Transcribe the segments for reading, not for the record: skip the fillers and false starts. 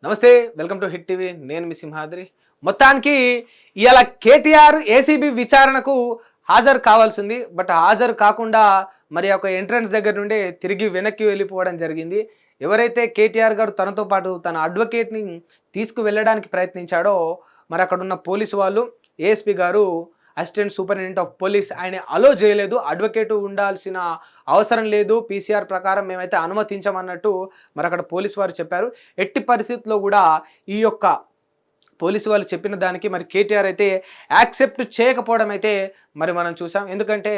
నమస్తే, welcome to hit TV. నేను మీ సింహాద్రి. మొత్తానికి ఇవాళ కేటీఆర్ ఏసీబీ విచారణకు హాజరు కావాల్సింది. బట్ హాజరు కాకుండా మరి ఒక ఎంట్రన్స్ దగ్గర నుండి తిరిగి వెనక్కి వెళ్ళిపోవడం జరిగింది. ఎవరైతే కేటీఆర్ గారు తనతో పాటు తన అడ్వకేట్ని తీసుకువెళ్ళడానికి ప్రయత్నించాడో మరి అక్కడ ఉన్న పోలీసు వాళ్ళు, ఏఎస్పీ గారు, అసిస్టెంట్ సూపరింటెండెంట్ ఆఫ్ పోలీస్ ఆయన అలో చేయలేదు. అడ్వకేట్ ఉండాల్సిన అవసరం లేదు, పీసీఆర్ ప్రకారం మేమైతే అనుమతించమన్నట్టు మరి అక్కడ పోలీసు వారు చెప్పారు. ఎట్టి పరిస్థితుల్లో కూడా ఈ యొక్క పోలీసు వాళ్ళు చెప్పిన దానికి మరి కేటీఆర్ అయితే యాక్సెప్ట్ చేయకపోవడం అయితే మరి మనం చూసాం. ఎందుకంటే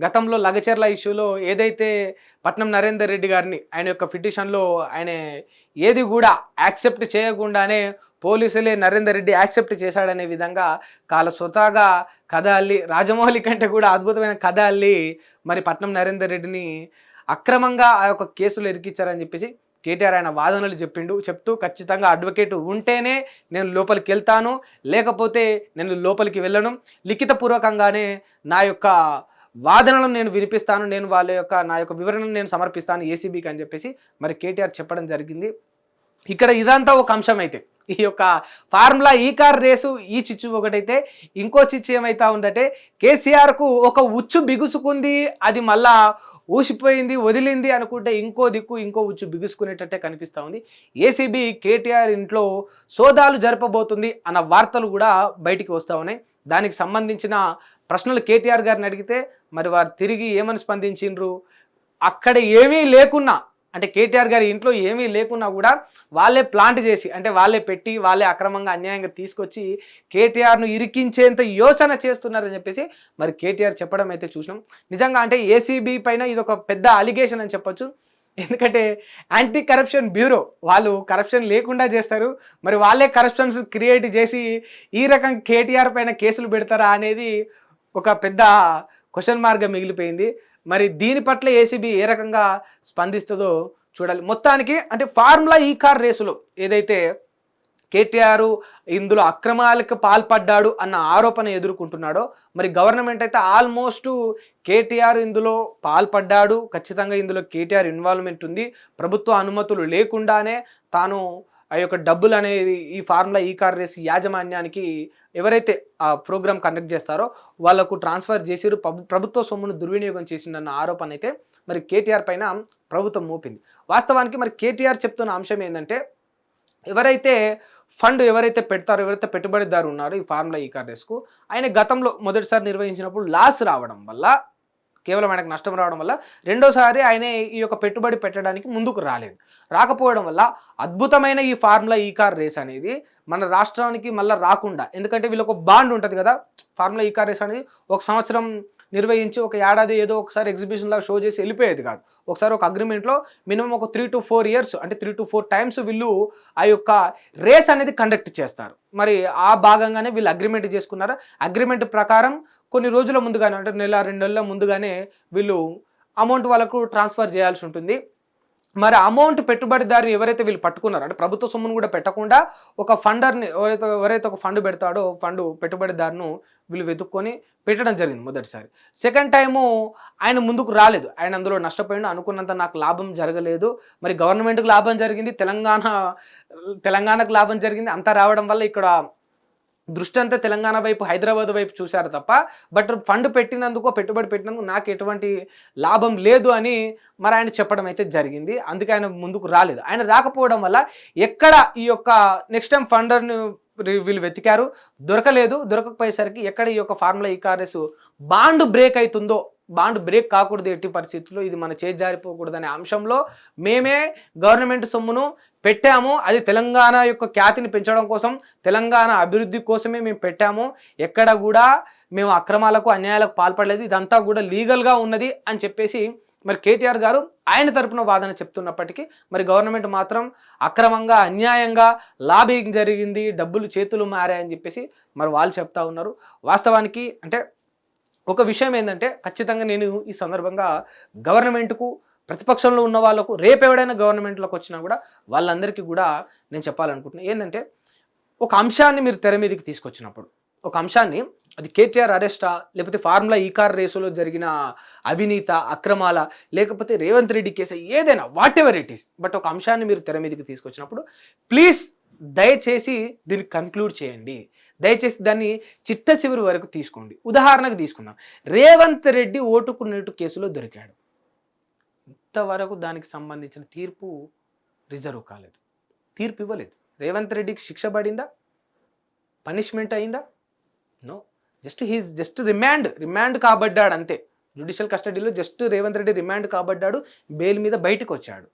గతంలో లగచర్ల ఇష్యూలో ఏదైతే పట్నం నరేందర్ రెడ్డి గారిని ఆయన యొక్క పిటిషన్లో ఆయన ఏది కూడా యాక్సెప్ట్ చేయకుండానే పోలీసులే నరేందర్ రెడ్డి యాక్సెప్ట్ చేశాడనే విధంగా స్వతహాగా కథ అల్లి, రాజమౌళి కంటే కూడా అద్భుతమైన కథ అల్లి మరి పట్నం నరేందర్ రెడ్డిని అక్రమంగా ఆ యొక్క కేసులు ఇరికిచ్చారని చెప్పేసి కేటీఆర్ ఆయన వాదనలు చెప్తూ ఖచ్చితంగా అడ్వకేట్ ఉంటేనే నేను లోపలికి వెళ్తాను, లేకపోతే నేను లోపలికి వెళ్ళను, లిఖితపూర్వకంగానే నా యొక్క వాదనలను నేను వినిపిస్తాను, నేను నా యొక్క వివరణను నేను సమర్పిస్తాను ఏసీబీకి అని చెప్పేసి మరి కేటీఆర్ చెప్పడం జరిగింది. ఇక్కడ ఇదంతా ఒక అంశం అయితే, ఈ యొక్క ఫార్ములా ఈ కార్ రేసు ఈ చిచ్చు ఒకటైతే, ఇంకో చిచ్చు ఏమైతా ఉందంటే కేసీఆర్కు ఒక ఉచ్చు బిగుసుకుంది, అది మళ్ళా ఊసిపోయింది, వదిలింది అనుకుంటే ఇంకో దిక్కు ఇంకో ఉచ్చు బిగుసుకునేటట్టే కనిపిస్తూ ఉంది. ఏసీబీ కేటీఆర్ ఇంట్లో సోదాలు జరపబోతుంది అన్న వార్తలు కూడా బయటికి వస్తూ ఉన్నాయి. దానికి సంబంధించిన ప్రశ్నలు కేటీఆర్ గారిని అడిగితే మరి వారు తిరిగి ఏమని స్పందించిండ్రు, అక్కడ ఏమీ లేకున్నా అంటే కేటీఆర్ గారి ఇంట్లో ఏమీ లేకున్నా కూడా వాళ్ళే ప్లాంట్ చేసి, అంటే వాళ్ళే పెట్టి, వాళ్ళే అక్రమంగా అన్యాయంగా తీసుకొచ్చి కేటీఆర్ను ఇరికించేంత యోచన చేస్తున్నారని చెప్పేసి మరి కేటీఆర్ చెప్పడం అయితే చూసినాం. నిజంగా అంటే ఏసీబీ పైన ఇది ఒక పెద్ద అలిగేషన్ అని చెప్పొచ్చు. ఎందుకంటే యాంటీ కరప్షన్ బ్యూరో వాళ్ళు కరప్షన్ లేకుండా చేస్తారు, మరి వాళ్ళే కరప్షన్స్ క్రియేట్ చేసి ఈ రకం కేటీఆర్ పైన కేసులు పెడతారా అనేది ఒక పెద్ద క్వశ్చన్ మార్క్గా మిగిలిపోయింది. మరి దీని పట్ల ఏసీబీ ఏ రకంగా స్పందిస్తుందో చూడాలి. మొత్తానికి అంటే ఫార్ములా ఈ కార్ రేసులో ఏదైతే కేటీఆర్ ఇందులో అక్రమాలకు పాల్పడ్డాడు అన్న ఆరోపణ ఎదుర్కొంటున్నాడో మరి గవర్నమెంట్ అయితే ఆల్మోస్ట్ కేటీఆర్ ఇందులో పాల్పడ్డాడు, ఖచ్చితంగా ఇందులో కేటీఆర్ ఇన్వాల్వ్మెంట్ ఉంది, ప్రభుత్వ అనుమతులు లేకుండానే తాను ఆ యొక్క డబ్బులు అనేవి ఈ ఫార్ములా ఈ కార్ రేస్ యాజమాన్యానికి ఎవరైతే ఆ ప్రోగ్రామ్ కండక్ట్ చేస్తారో వాళ్లకు ట్రాన్స్ఫర్ చేసిరు, ప్రభుత్వ సొమ్మును దుర్వినియోగం చేసిందన్న ఆరోపణ అయితే మరి కేటీఆర్ పైన ప్రభుత్వం మోపింది. వాస్తవానికి మరి కేటీఆర్ చెప్తున్న అంశం ఏంటంటే ఎవరైతే పెడతారో, ఎవరైతే పెట్టుబడిదారు ఉన్నారో ఈ ఫార్ములా ఈ కార్ రేస్కు, ఆయన గతంలో మొదటిసారి నిర్వహించినప్పుడు లాస్ రావడం వల్ల, కేవలం ఆయనకు నష్టం రావడం వల్ల రెండోసారి ఆయన ఈ యొక్క పెట్టుబడి పెట్టడానికి ముందుకు రాకపోవడం వల్ల అద్భుతమైన ఈ ఫార్ములా ఈ కార్ రేస్ అనేది మన రాష్ట్రానికి మళ్ళీ రాకుండా, ఎందుకంటే వీళ్ళకి ఒక బాండ్ ఉంటుంది కదా, ఫార్ములా ఈ కార్ రేస్ అనేది ఒక సంవత్సరం నిర్వహించి ఒక ఏడాది ఏదో ఒకసారి ఎగ్జిబిషన్ లాగా షో చేసి వెళ్ళిపోయేది కాదు. ఒకసారి ఒక అగ్రిమెంట్లో మినిమం ఒక 3 to 4 years అంటే 3 to 4 times వీళ్ళు ఆ యొక్క రేస్ అనేది కండక్ట్ చేస్తారు. మరి ఆ భాగంగానే వీళ్ళు అగ్రిమెంట్ చేసుకున్నారు. అగ్రిమెంట్ ప్రకారం కొన్ని రోజుల ముందుగానే, అంటే నెల 2 నెలల ముందుగానే వీళ్ళు అమౌంట్ వాళ్ళకు ట్రాన్స్ఫర్ చేయాల్సి ఉంటుంది. మరి అమౌంట్ పెట్టుబడిదారు ఎవరైతే వీళ్ళు పట్టుకున్నారో, అంటే ప్రభుత్వ సొమ్మును కూడా పెట్టకుండా ఒక ఫండర్ని ఎవరైతే ఒక ఫండ్ పెడతాడో పెట్టుబడిదారును వీళ్ళు వెతుక్కొని పెట్టడం జరిగింది మొదటిసారి. సెకండ్ టైము ఆయన ముందుకు రాలేదు, ఆయన అందులో నష్టపోయిండు, అనుకున్నంత నాకు లాభం జరగలేదు. మరి గవర్నమెంట్కి లాభం జరిగింది, తెలంగాణకు లాభం జరిగింది, అంతా రావడం వల్ల ఇక్కడ దృష్టి అంతా తెలంగాణ వైపు, హైదరాబాద్ వైపు చూశారు తప్ప బట్ ఫండ్ పెట్టినందుకు, పెట్టుబడి పెట్టినందుకు నాకు ఎటువంటి లాభం లేదు అని మరి ఆయన చెప్పడం అయితే జరిగింది. అందుకే ఆయన ముందుకు రాలేదు. ఆయన రాకపోవడం వల్ల ఎక్కడ ఈ యొక్క నెక్స్ట్ టైం ఫండర్ని వీళ్ళు వెతికారు, దొరకకపోయేసరికి ఎక్కడ ఈ యొక్క ఫార్ములా ఈ కార్ రేసు బాండ్ బ్రేక్ అవుతుందో, బాండ్ బ్రేక్ కాకూడదు ఎట్టి పరిస్థితుల్లో, ఇది మన చేతి జారిపోకూడదు అనే అంశంలో మేమే గవర్నమెంట్ సొమ్మును పెట్టాము, అది తెలంగాణ యొక్క ఖ్యాతిని పెంచడం కోసం, తెలంగాణ అభివృద్ధి కోసమే మేము పెట్టాము, ఎక్కడ కూడా మేము అక్రమాలకు అన్యాయాలకు పాల్పడలేదు, ఇదంతా కూడా లీగల్గా ఉన్నది అని చెప్పేసి మరి కేటీఆర్ గారు ఆయన తరపున వాదన చెప్తున్నప్పటికీ మరి గవర్నమెంట్ మాత్రం అక్రమంగా, అన్యాయంగా లాబింగ్ జరిగింది, డబ్బులు చేతులు మారాయని చెప్పేసి మరి వాళ్ళు చెప్తా ఉన్నారు. వాస్తవానికి అంటే ఒక విషయం ఏంటంటే ఖచ్చితంగా నేను ఈ సందర్భంగా గవర్నమెంట్కు, ప్రతిపక్షంలో ఉన్న వాళ్ళకు, రేపు ఎవడైనా గవర్నమెంట్లోకి వచ్చినా కూడా వాళ్ళందరికీ కూడా నేను చెప్పాలనుకుంటున్నాను ఏంటంటే, ఒక అంశాన్ని మీరు తెర మీదకి తీసుకొచ్చినప్పుడు, ఒక అంశాన్ని, అది కేటీఆర్ అరెస్టా, లేకపోతే ఫార్ములా ఈ కార్ రేసులో జరిగిన అవినీత అక్రమాల, లేకపోతే రేవంత్ రెడ్డి కేసు, ఏదైనా what ever it is, but ఒక అంశాన్ని మీరు తెర మీదకి తీసుకొచ్చినప్పుడు ప్లీజ్ దయచేసి దీన్ని కన్క్లూడ్ చేయండి, దయచేసి దాన్ని చిట్ట చివరి వరకు తీసుకోండి. ఉదాహరణకు తీసుకుందాం, రేవంత్ రెడ్డి ఓటుకున్నట్టు కేసులో దొరికాడు. ఇంతవరకు దానికి సంబంధించిన తీర్పు రిజర్వ్ కాలేదు, తీర్పు ఇవ్వలేదు. రేవంత్ రెడ్డికి శిక్ష పడిందా, పనిష్మెంట్ అయిందా? నో, జస్ట్ రిమాండ్ కాబడ్డాడు అంతే. జ్యుడిషియల్ కస్టడీలో జస్ట్ రేవంత్ రెడ్డి రిమాండ్ కాబడ్డాడు, బెయిల్ మీద బయటకు వచ్చాడు.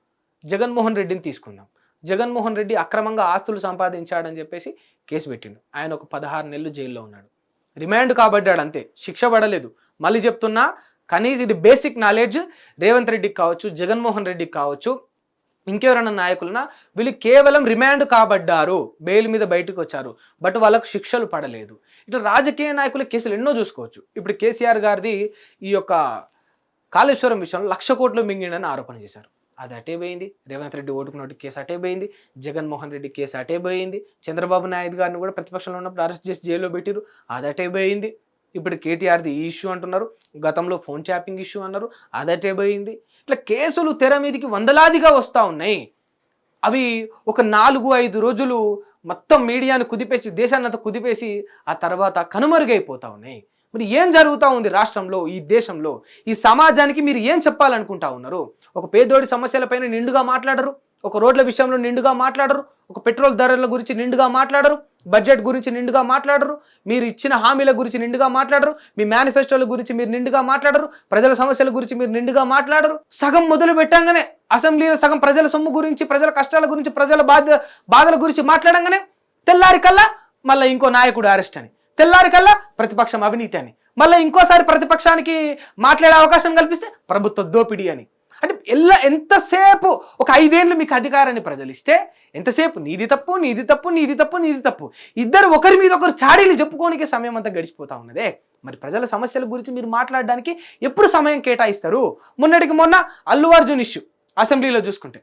జగన్మోహన్ రెడ్డిని తీసుకుందాం. జగన్మోహన్ రెడ్డి అక్రమంగా ఆస్తులు సంపాదించాడని చెప్పేసి కేసు పెట్టిండు. ఆయన ఒక 16 నెలలు జైల్లో ఉన్నాడు, రిమాండ్ కాబడ్డాడు అంతే, శిక్ష పడలేదు. మళ్ళీ చెప్తున్నా, కనీసం ఇది బేసిక్ నాలెడ్జ్ రేవంత్ రెడ్డికి కావచ్చు, జగన్మోహన్ రెడ్డికి కావచ్చు, ఇంకెవరైనా నాయకులనా, వీళ్ళు కేవలం రిమాండ్ కాబడ్డారు, బెయిల్ మీద బయటకు వచ్చారు, బట్ వాళ్ళకు శిక్షలు పడలేదు. ఇట్లా రాజకీయ నాయకుల కేసులు ఎన్నో చూసుకోవచ్చు. ఇప్పుడు కేసీఆర్ గారిది ఈ యొక్క కాళేశ్వరం విషయంలో 1,00,000 కోట్లు మింగిండని ఆరోపణ చేశారు. అది అటే పోయింది. రేవంత్ రెడ్డి ఓటుకున్నట్టు కేసు అటే పోయింది. జగన్మోహన్ రెడ్డి కేసు అటే పోయింది. చంద్రబాబు నాయుడు గారిని కూడా ప్రతిపక్షంలో ఉన్నప్పుడు అరెస్ట్ చేసి జైల్లో పెట్టిరు, అది అటే పోయింది. ఇప్పుడు కేటీఆర్ది ఈ ఇష్యూ అంటున్నారు, గతంలో ఫోన్ ట్యాపింగ్ ఇష్యూ అన్నారు, అది అటే పోయింది. ఇట్లా కేసులు తెర మీదకి వందలాదిగా వస్తూ ఉన్నాయి. అవి ఒక 4-5 రోజులు మొత్తం మీడియాను కుదిపేసి, దేశాన్నంతా కుదిపేసి ఆ తర్వాత కనుమరుగైపోతూ ఉన్నాయి. మరి ఏం జరుగుతూ ఉంది రాష్ట్రంలో, ఈ దేశంలో, ఈ సమాజానికి మీరు ఏం చెప్పాలనుకుంటా ఉన్నారు? ఒక పేదోడి సమస్యలపైన నిండుగా మాట్లాడరు, ఒక రోడ్ల విషయంలో నిండుగా మాట్లాడరు, ఒక పెట్రోల్ ధరల గురించి నిండుగా మాట్లాడరు, బడ్జెట్ గురించి నిండుగా మాట్లాడరు, మీరు ఇచ్చిన హామీల గురించి నిండుగా మాట్లాడరు, మీ మేనిఫెస్టోల గురించి మీరు నిండుగా మాట్లాడరు, ప్రజల సమస్యల గురించి మీరు నిండుగా మాట్లాడరు. సగం మొదలు పెట్టంగానే అసెంబ్లీలో సగం ప్రజల సొమ్ము గురించి, ప్రజల కష్టాల గురించి, ప్రజల బాధల గురించి మాట్లాడంగానే తెల్లారి కల్లా మళ్ళీ ఇంకో నాయకుడు అరెస్ట్ అని, తెల్లారి కల్లా ప్రతిపక్షం అవినీతి అని, మళ్ళీ ఇంకోసారి ప్రతిపక్షానికి మాట్లాడే అవకాశం కల్పిస్తే ప్రభుత్వ దోపిడీ అని. అంటే ఎంతసేపు ఒక 5 ఏళ్ళు మీకు అధికారాన్ని ప్రజలు ఇస్తే ఎంతసేపు నీది తప్పు, నీది తప్పు, నీది తప్పు, నీది తప్పు, ఇద్దరు ఒకరి మీద ఒకరు చాడీలు చెప్పుకోనికే సమయం అంతా గడిచిపోతా ఉన్నదే. మరి ప్రజల సమస్యల గురించి మీరు మాట్లాడడానికి ఎప్పుడు సమయం కేటాయిస్తారు? మొన్నటికి మొన్న అల్లు అర్జున్ ఇష్యూ అసెంబ్లీలో చూసుకుంటే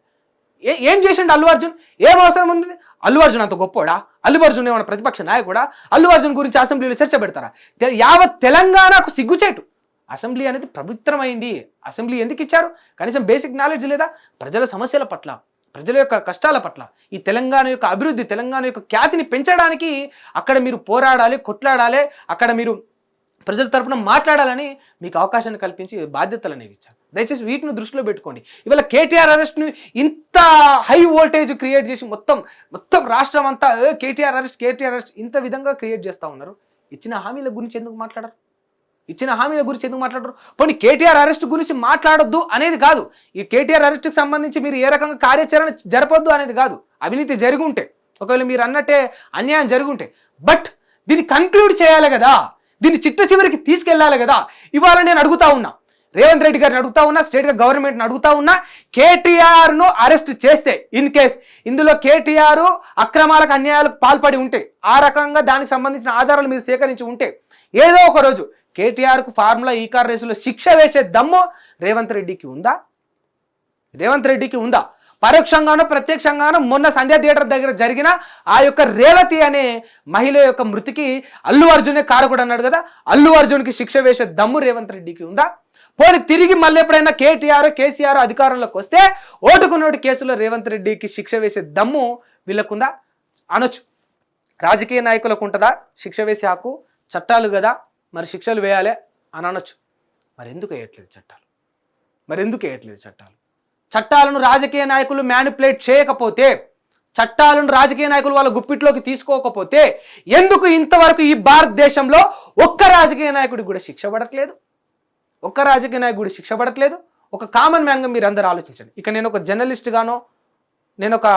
ఏం చేసిండు అల్లు అర్జున్? ఏం అవసరం ఉంది? అల్లు అర్జున్ అంత గొప్పోడా? అల్లు అర్జున్ ఏమన్నా ప్రతిపక్ష నాయకుడా? అల్లు అర్జున్ గురించి అసెంబ్లీలో చర్చ పెడతారా? యావత్ తెలంగాణకు సిగ్గుచేటు. అసెంబ్లీ అనేది పవిత్రమైంది. అసెంబ్లీ ఎందుకు ఇచ్చారు? కనీసం బేసిక్ నాలెడ్జ్ లేదా? ప్రజల సమస్యల పట్ల, ప్రజల యొక్క కష్టాల పట్ల, ఈ తెలంగాణ యొక్క అభివృద్ధి, తెలంగాణ యొక్క ఖ్యాతిని పెంచడానికి అక్కడ మీరు పోరాడాలి, కొట్లాడాలి, అక్కడ మీరు ప్రజల తరఫున మాట్లాడాలని మీకు అవకాశాన్ని కల్పించి బాధ్యతలు అనేవి ఇచ్చారు. దయచేసి వీటిని దృష్టిలో పెట్టుకోండి. ఇవాళ కేటీఆర్ అరెస్ట్ను ఇంత హై వోల్టేజ్ క్రియేట్ చేసి మొత్తం రాష్ట్రం అంతా కేటీఆర్ అరెస్ట్ ఇంత విధంగా క్రియేట్ చేస్తూ ఉన్నారు. ఇచ్చిన హామీల గురించి ఎందుకు మాట్లాడరు? పోనీ కేటీఆర్ అరెస్ట్ గురించి మాట్లాడొద్దు అనేది కాదు, ఈ కేటీఆర్ అరెస్ట్కి సంబంధించి మీరు ఏ రకంగా కార్యాచరణ జరపొద్దు అనేది కాదు. అవినీతి జరిగి ఉంటే, ఒకవేళ మీరు అన్నట్టే అన్యాయం జరిగి ఉంటే, బట్ దీన్ని కన్క్లూడ్ చేయాలి కదా, దీన్ని చిట్ట చివరికి తీసుకెళ్లాలి కదా. ఇవాళ నేను అడుగుతా ఉన్నా, రేవంత్ రెడ్డి గారిని అడుగుతా ఉన్నా, స్టేట్ గవర్నమెంట్ని అడుగుతా ఉన్నా, కేటీఆర్ను అరెస్ట్ చేస్తే ఇన్ కేస్ ఇందులో కేటీఆర్ అక్రమాలకు అన్యాయాలకు పాల్పడి ఉంటే, ఆ రకంగా దానికి సంబంధించిన ఆధారాలు మీరు సేకరించి ఉంటే, ఏదో ఒక రోజు కేటీఆర్కు ఫార్ములా ఈ కార్ రేసులో శిక్ష వేసే దమ్ము రేవంత్ రెడ్డికి ఉందా? పరోక్షంగానో ప్రత్యక్షంగానో మొన్న సంధ్యా థియేటర్ దగ్గర జరిగిన ఆ యొక్క రేవతి అనే మహిళ యొక్క మృతికి అల్లు అర్జునే కారకుడు అన్నాడు కదా, అల్లు అర్జున్కి శిక్ష వేసే దమ్ము రేవంత్ రెడ్డికి ఉందా? పోనీ తిరిగి మళ్ళీ ఎప్పుడైనా కేసీఆర్ అధికారంలోకి వస్తే ఓటుకున్నోటి కేసులో రేవంత్ రెడ్డికి శిక్ష వేసే దమ్ము వీళ్ళకుందా? అనొచ్చు. రాజకీయ నాయకులకు ఉంటుందా శిక్ష వేసే హక్కు? చట్టాలు కదా, మరి శిక్షలు వేయాలి అని అనొచ్చు. మరి ఎందుకు వేయట్లేదు చట్టాలు? చట్టాలను రాజకీయ నాయకులు మ్యానిపులేట్ చేయకపోతే, చట్టాలను రాజకీయ నాయకులు వాళ్ళ గుప్పిట్లోకి తీసుకోకపోతే ఎందుకు ఇంతవరకు ఈ భారతదేశంలో ఒక్క రాజకీయ నాయకుడికి కూడా శిక్ష పడట్లేదు? ఒక కామన్ మ్యాన్గా మీరు అందరూ ఆలోచించండి. ఇక నేను ఒక జర్నలిస్ట్ గానో, నేను ఒక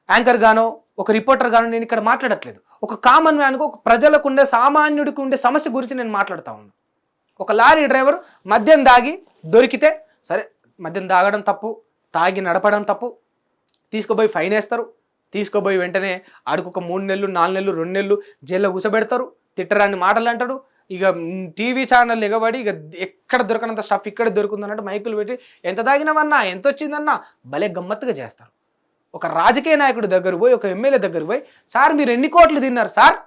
యాంకర్ గానో, ఒక రిపోర్టర్ గానో నేను ఇక్కడ మాట్లాడట్లేదు. ఒక కామన్ మ్యాన్గా, ఒక ప్రజలకు ఉండే, సామాన్యుడికి ఉండే సమస్య గురించి నేను మాట్లాడుతూ ఉన్నాను. ఒక లారీ డ్రైవర్ మద్యం దాగి దొరికితే, సరే మద్యం తాగడం తప్పు, తాగి నడపడం తప్పు, తీసుకుపోయి ఫైన్ వేస్తారు, తీసుకుపోయి వెంటనే ఆడికి ఒక 3 నెలలు 4 నెలలు 2 నెలలు జైల్లో కూర్చోబెడతారు, తిట్టరాని మాటలు అంటాడు. ఇక టీవీ ఛానల్ ఎగబడి ఇక ఎక్కడ దొరకనంత స్టఫ్ ఇక్కడ దొరుకుతుందన్నట్టు మైకులు పెట్టి ఎంత తాగినవన్నా, ఎంత వచ్చిందన్నా భలే గమ్మత్తుగా చేస్తారు. ఒక రాజకీయ నాయకుడి దగ్గర పోయి, ఒక ఎమ్మెల్యే దగ్గర పోయి, సార్ మీరు ఎన్ని కోట్లు తిన్నారు సార్,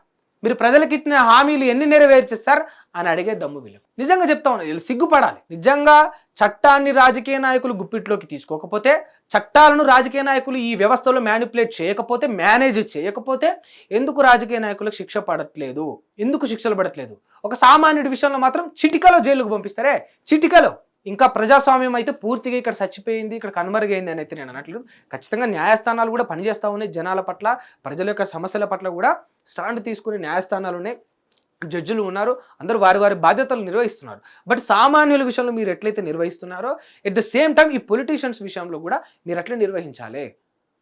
మీరు ప్రజలకు ఇచ్చిన హామీలు ఎన్ని నెరవేర్చేస్తారు అని అడిగే దమ్ము వీళ్ళకు. నిజంగా చెప్తా ఉన్నా, వీళ్ళు సిగ్గుపడాలి. నిజంగా చట్టాన్ని రాజకీయ నాయకులు గుప్పిట్లోకి తీసుకోకపోతే, చట్టాలను రాజకీయ నాయకులు ఈ వ్యవస్థలో మ్యానిపులేట్ చేయకపోతే, మేనేజ్ చేయకపోతే ఎందుకు రాజకీయ నాయకులకు శిక్ష పడట్లేదు, ఎందుకు శిక్షలు పడట్లేదు? ఒక సామాన్యుడి విషయంలో మాత్రం చిటికలో జైలుకు పంపిస్తారే, చిటికలో. ఇంకా ప్రజాస్వామ్యం అయితే పూర్తిగా ఇక్కడ చచ్చిపోయింది, ఇక్కడ కనుమరుగైంది అని అయితే నేను అనట్లేదు. ఖచ్చితంగా న్యాయస్థానాలు కూడా పనిచేస్తూ ఉన్నాయి, జనాల పట్ల, ప్రజల యొక్క సమస్యల పట్ల కూడా స్టాండ్ తీసుకునే న్యాయస్థానాలు ఉన్నాయి, జడ్జిలు ఉన్నారు, అందరూ వారి వారి బాధ్యతలు నిర్వహిస్తున్నారు. బట్ సామాన్యుల విషయంలో మీరు ఎట్లయితే నిర్వహిస్తున్నారో, ఎట్ ద సేమ్ టైం ఈ పొలిటీషియన్స్ విషయంలో కూడా మీరు అట్లే నిర్వహించాలి.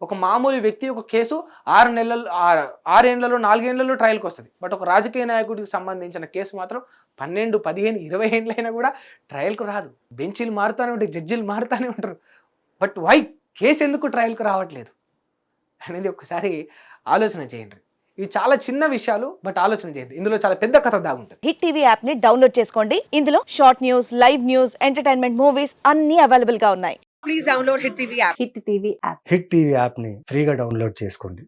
ఒక మామూలు వ్యక్తి ఒక కేసు 6 ఏళ్లలో 4 ఏళ్లలో ట్రయల్కి వస్తుంది. బట్ ఒక రాజకీయ నాయకుడికి సంబంధించిన కేసు మాత్రం 12, 15, 20 ఏళ్ళైనా కూడా ట్రయల్కు రాదు. బెంచీలు మారుతూనే ఉంటాయి, జడ్జిలు మారుతూనే ఉంటారు. బట్ వై కేసు ఎందుకు ట్రయల్కు రావట్లేదు అనేది ఒకసారి ఆలోచన చేయండి. ఇవి చాలా చిన్న విషయాలు, బట్ ఆలోచన చేయండి, ఇందులో చాలా పెద్ద కథ దాగుంటుంది. హిట్ టీవీ యాప్ ని డౌన్లోడ్ చేసుకోండి. ఇందులో short news, live news, entertainment movies అన్ని అవైలబుల్ గా ఉన్నాయి. Please download hit TV app. Hit TV యాప్ని ఫ్రీగా డౌన్లోడ్ చేసుకోండి.